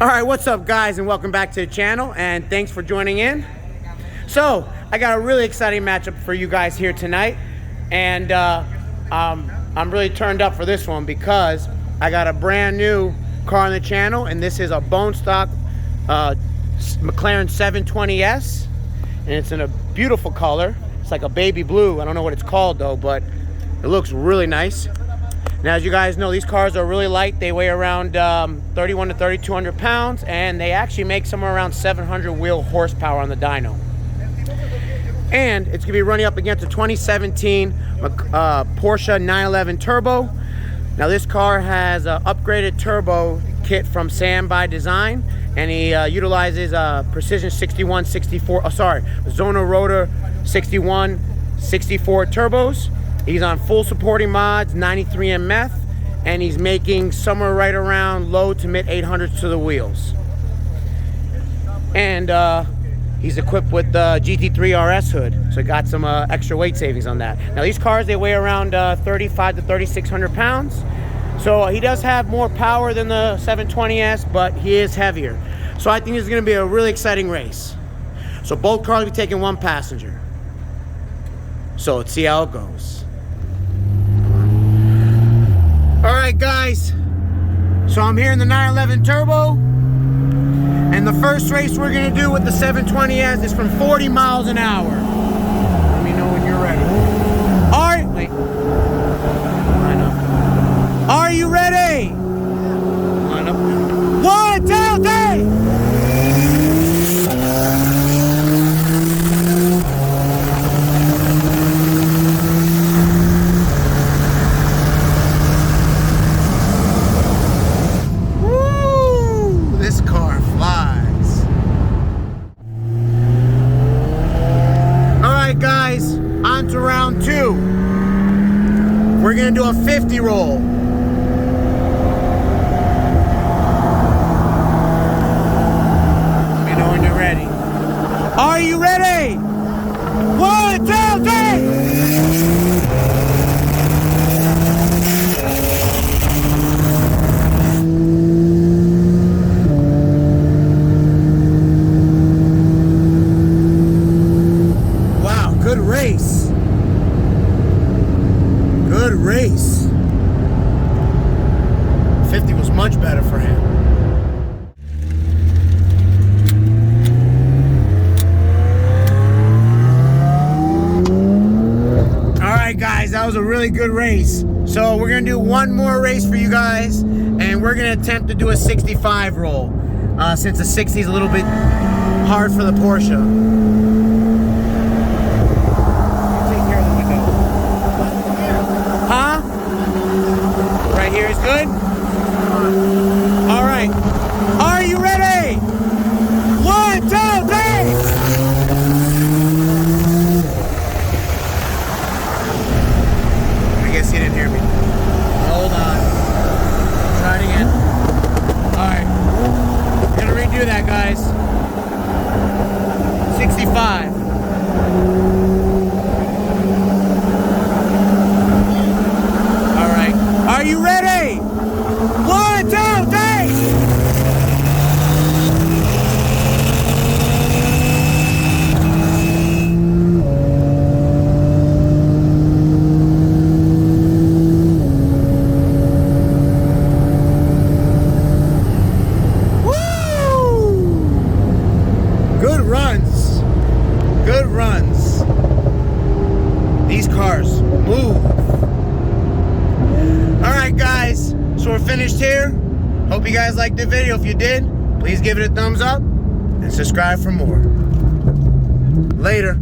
All right, what's up guys, and welcome back to the channel, and thanks for joining in. So I got a really exciting matchup for you guys here tonight, and I'm really turned up for this one because I got a brand new car on the channel, and this is a bone stock McLaren 720S, and it's in a beautiful color. It's like a baby blue. I don't know what it's called though, but it looks really nice. Now, as you guys know, these cars are really light. They weigh around 31 to 3,200 pounds, and they actually make somewhere around 700 wheel horsepower on the dyno. And it's gonna be running up against a 2017 Porsche 911 Turbo. Now, this car has an upgraded turbo kit from ByDesign, and he utilizes Precision 61, 64, Zona Rotor 61, 64 turbos. He's on full supporting mods, 93M Meth, and he's making somewhere right around low to mid 800s to the wheels. And he's equipped with the GT3 RS hood, so got some extra weight savings on that. Now, these cars, they weigh around 35 to 3,600 pounds. So he does have more power than the 720S, but he is heavier. So I think this is gonna be a really exciting race. So both cars will be taking one passenger. So let's see how it goes. All right, guys. So I'm here in the 911 Turbo, and the first race we're gonna do with the 720S is from 40 miles an hour. Let me know when you're ready. All right, wait. Line up. Are you ready? Line up. 1, 2, 3. Guys, on to round 2. We're gonna do a 50 roll. Let me know when you're ready. Are you ready? 1, 2, 3. Good race. Good race. 50 was much better for him. All right, guys, that was a really good race. So we're gonna do one more race for you guys, and we're gonna attempt to do a 65 roll, since the 60 is a little bit hard for the Porsche. Right here is good? All right. Are you ready? 1, 2, 3. I guess you didn't hear me. Hold on. Try it again. All right. I'm gonna redo that, guys. 65. Are you ready? 1, 2, 3. Woo! Good runs. Good runs. These cars move. Alright guys, so we're finished here. Hope you guys liked the video. If you did, please give it a thumbs up and subscribe for more. Later.